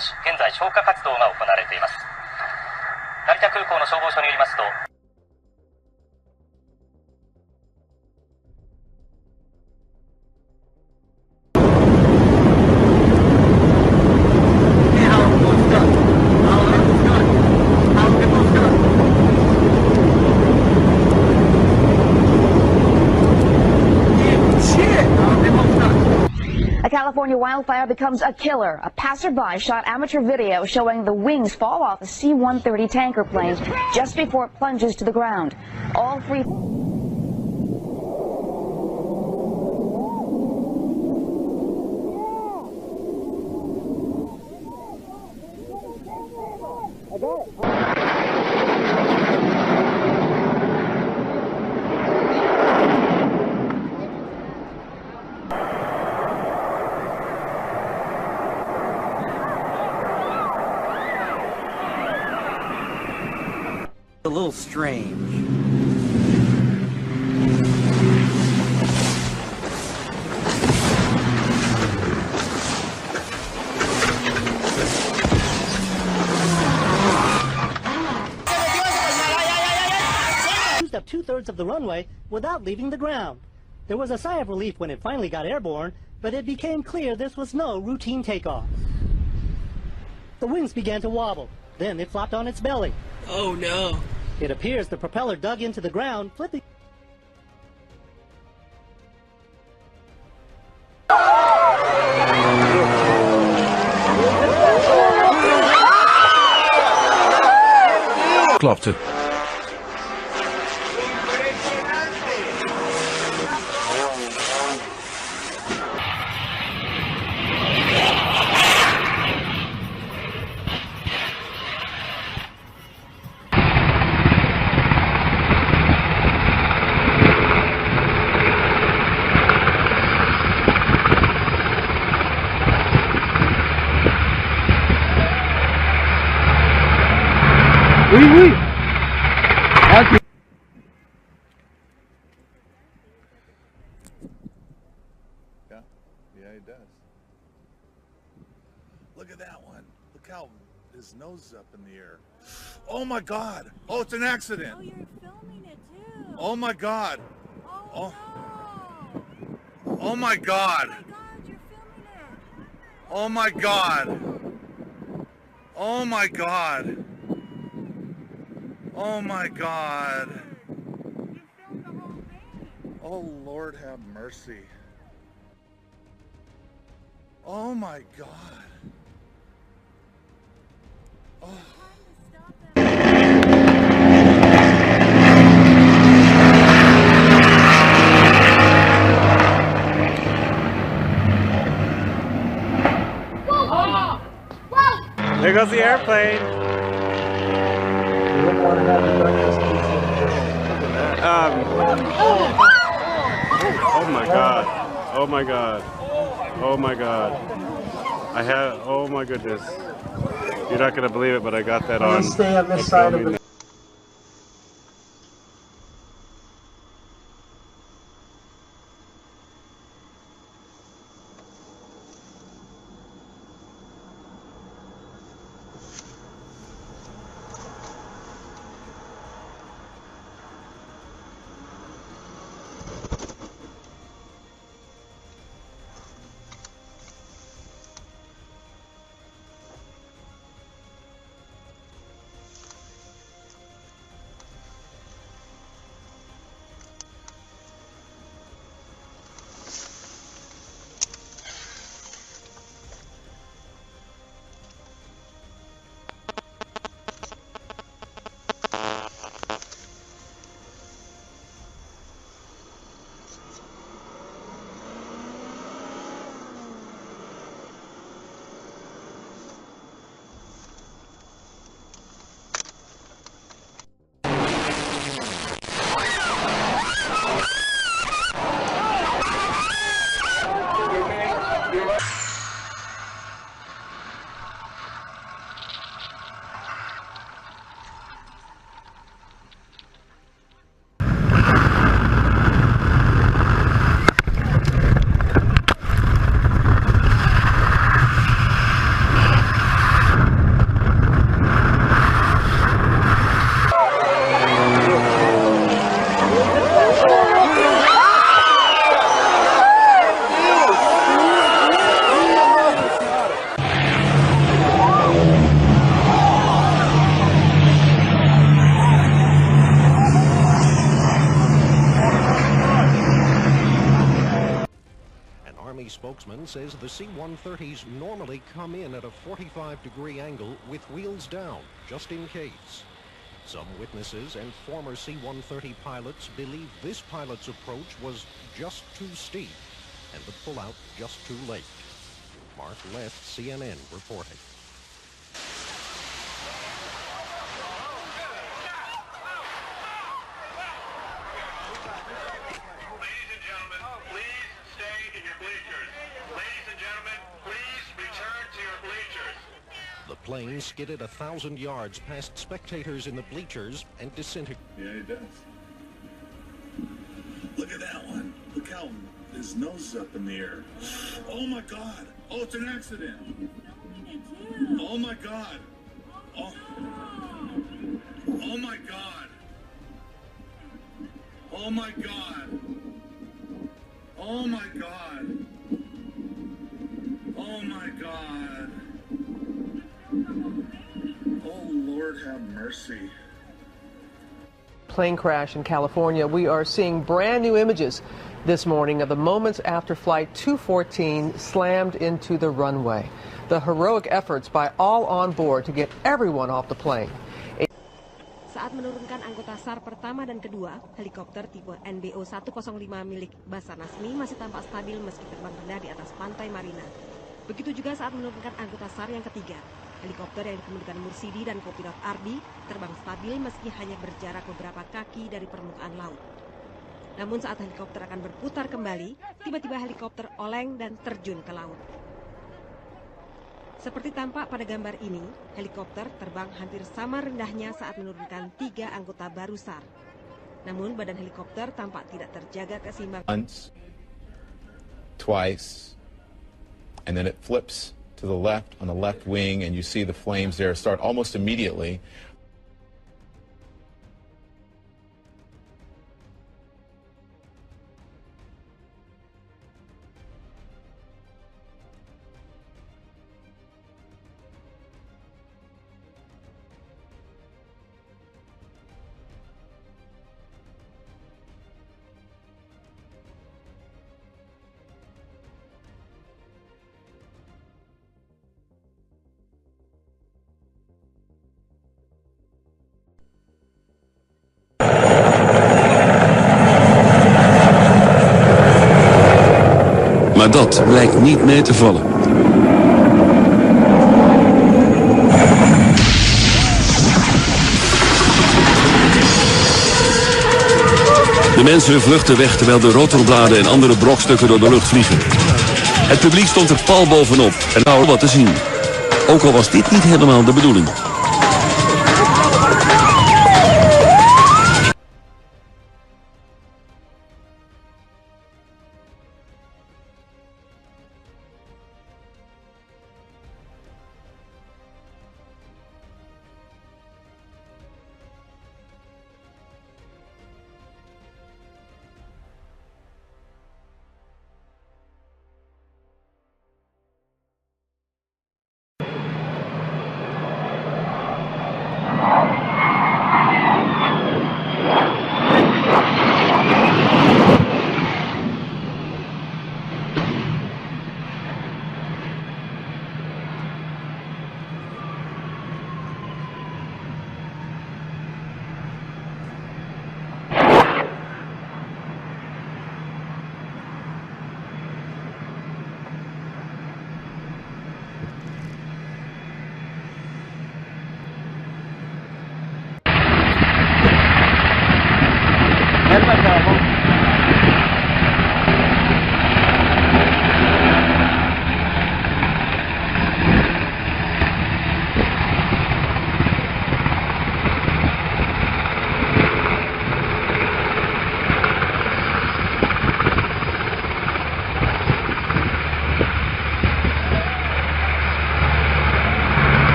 し、現在消火活動が行われています。成田空港の消防署によりますと、A California wildfire becomes a killer. A passerby shot amateur video showing the wings fall off a C-130 tanker plane just before it plunges to the ground. All three... A little strange. Used up 2/3 of the runway without leaving the ground. There was a sigh of relief when it finally got airborne, but it became clear this was no routine takeoff. The wings began to wobble. Then it flopped on its belly. Oh no. It appears the propeller dug into the ground, flipping. Klopte. Oui, oui. Yeah, he does. Look at that one. Look how his nose is up in the air. Oh my God! Oh, it's an accident. Oh, you're filming it too. Oh my God! Oh, Oh, oh my God! oh my God, you're filming it. Oh my God! Oh my God! Oh my God! You filmed the whole thing. Oh Lord, have mercy. Oh my God. Oh. There goes the airplane. Oh my God. Oh my God. Oh my God. Oh my goodness. You're not going to believe it, but I got that on. Stay on this side of the the C-130s normally come in at a 45-degree angle with wheels down, just in case. Some witnesses and former C-130 pilots believe this pilot's approach was just too steep and the pullout just too late. Mark Left, CNN, reporting. Ladies and gentlemen, please stay in your bleachers. Ladies and gentlemen, please return to your bleachers. The plane skidded 1,000 yards past spectators in the bleachers and disintegrated. Yeah, he does. Look at that one. Look how his nose is up in the air. Oh my God. Oh, it's an accident. Oh my God. Oh. Oh my God. Oh my God. Oh my God. Oh my God. Oh Lord, have mercy. Plane crash in California. We are seeing brand new images this morning of the moments after Flight 214 slammed into the runway. The heroic efforts by all on board to get everyone off the plane. Saat menurunkan anggota SAR pertama dan kedua, helikopter tipe NBO 105 milik Basarnas ini masih tampak stabil meski terbang rendah di atas pantai Marina. Begitu juga saat menurunkan anggota SAR yang ketiga. Helikopter yang dikemudikan Mursidi dan kopilot Ardi terbang stabil meski hanya berjarak beberapa kaki dari permukaan laut. Namun saat helikopter akan berputar kembali, tiba-tiba helikopter oleng dan terjun ke laut. Seperti tampak pada gambar ini, helikopter terbang hampir sama rendahnya saat menurunkan 3 anggota baru SAR. Namun badan helikopter tampak tidak terjaga keseimbangan. Once, twice, and then it flips to the left on the left wing, and you see the flames there start almost immediately. Maar dat blijkt niet mee te vallen. De mensen vluchten weg terwijl de rotorbladen en andere brokstukken door de lucht vliegen. Het publiek stond er pal bovenop en wou wat te zien. Ook al was dit niet helemaal de bedoeling.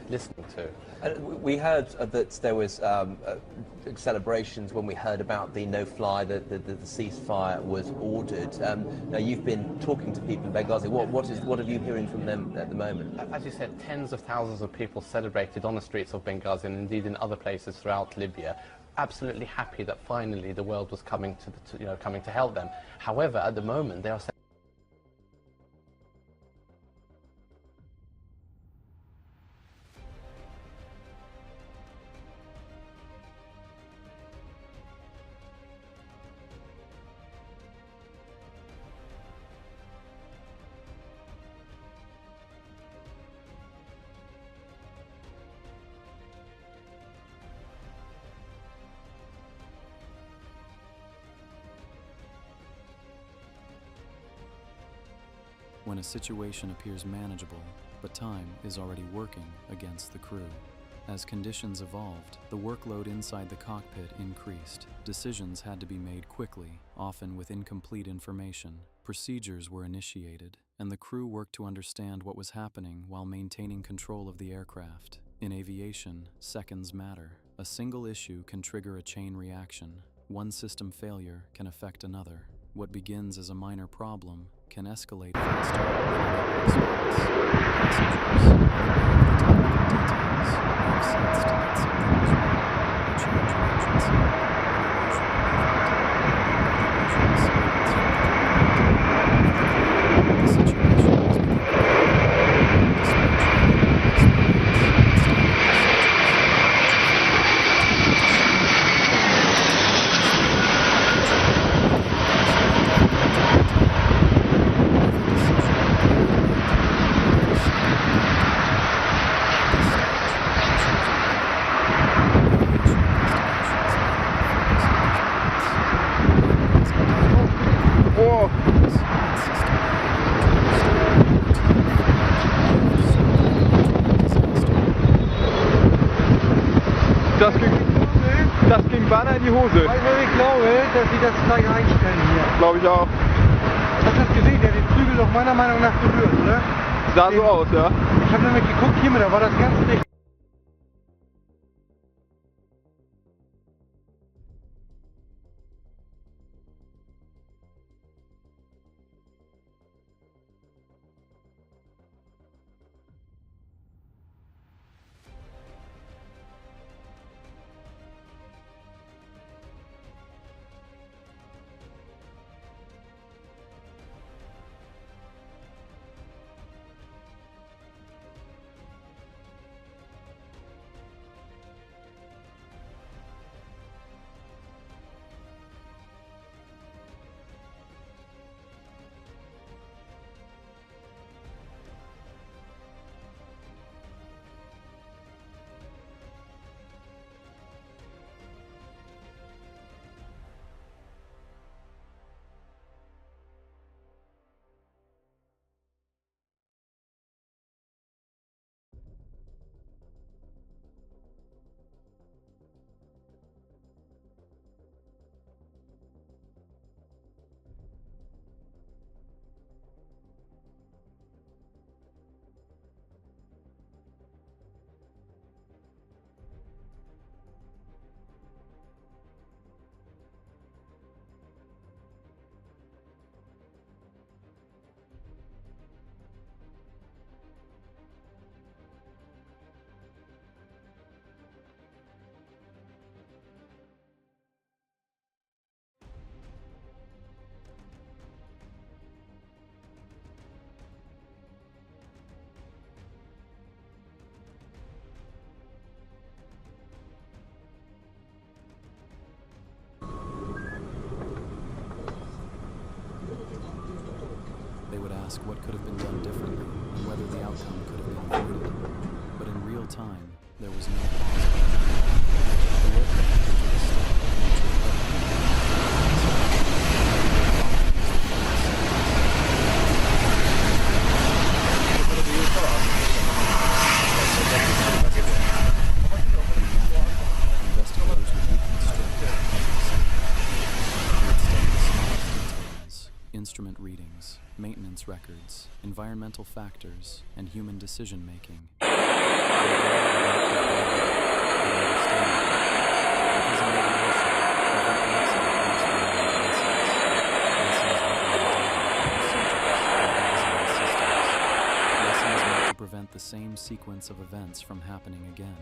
Listening to. We heard that there was celebrations when we heard about the no-fly, the ceasefire was ordered. Now you've been talking to people in Benghazi. What are you hearing from them at the moment? As you said, tens of thousands of people celebrated on the streets of Benghazi and indeed in other places throughout Libya, absolutely happy that finally the world was coming to help them. However, at the moment, they are saying when a situation appears manageable, but time is already working against the crew. As conditions evolved, the workload inside the cockpit increased. Decisions had to be made quickly, often with incomplete information. Procedures were initiated, and the crew worked to understand what was happening while maintaining control of the aircraft. In aviation, seconds matter. A single issue can trigger a chain reaction. One system failure can affect another. What begins as a minor problem can escalate faster than anyone expects. Passengers, unaware of the technical details, may have sensed that something was wrong. A change in engine sound, an unusual movement, or the usual silence from the cockpit. The situation was becoming critical. Despite training, experience, and standard Das ging beinahe in die Hose. Also ich glaube, dass sie das gleich einstellen hier. Glaube ich auch. Hast du das gesehen? Der hat den Flügel doch meiner Meinung nach berührt, oder? Sah so aus, ja. Ich habe nämlich geguckt, hier, da war das ganz dicht. What could have been done differently and whether the outcome could have been avoided. But in real time, there was no pause. The aircraft came to a stop investigators would reconstruct the instrument readings, maintenance records, environmental factors, and human decision-making. Lessons meant to prevent the same sequence of events from happening again.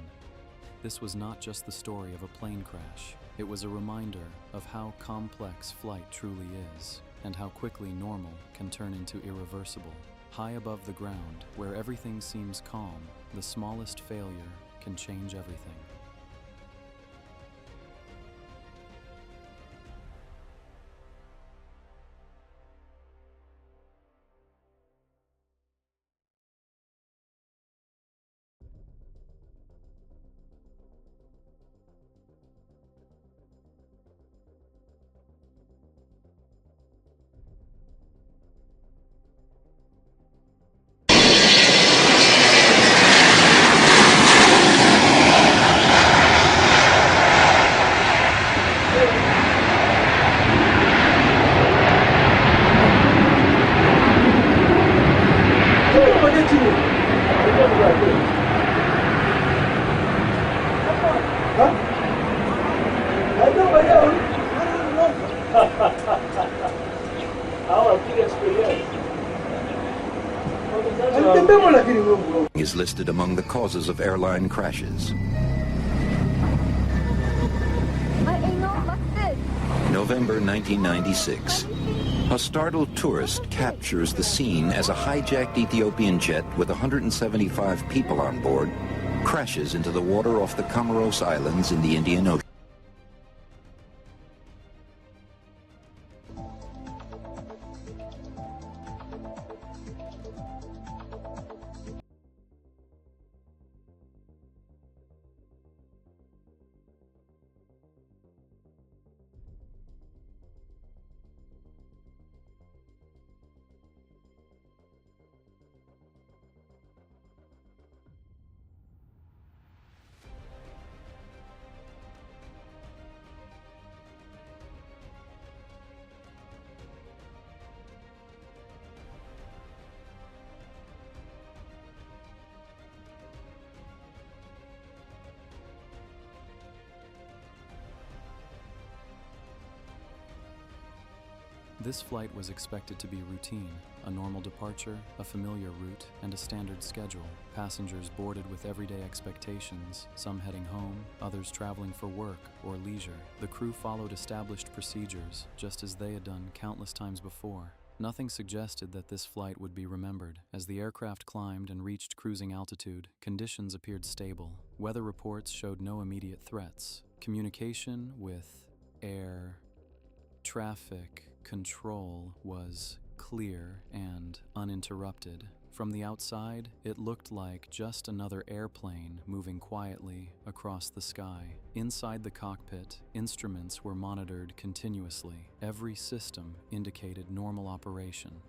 This was not just the story of a plane crash. It was a reminder of how complex flight truly is, and how quickly normal can turn into irreversible. High above the ground, where everything seems calm, the smallest failure can change everything. Is listed among the causes of airline crashes. November 1996. A startled tourist captures the scene as a hijacked Ethiopian jet with 175 people on board crashes into the water off the Comoros Islands in the Indian Ocean. This flight was expected to be routine, a normal departure, a familiar route, and a standard schedule. Passengers boarded with everyday expectations, some heading home, others traveling for work or leisure. The crew followed established procedures, just as they had done countless times before. Nothing suggested that this flight would be remembered. As the aircraft climbed and reached cruising altitude, conditions appeared stable. Weather reports showed no immediate threats. Communication with air traffic control was clear and uninterrupted. From the outside, it looked like just another airplane moving quietly across the sky. Inside the cockpit, instruments were monitored continuously. Every system indicated normal operation.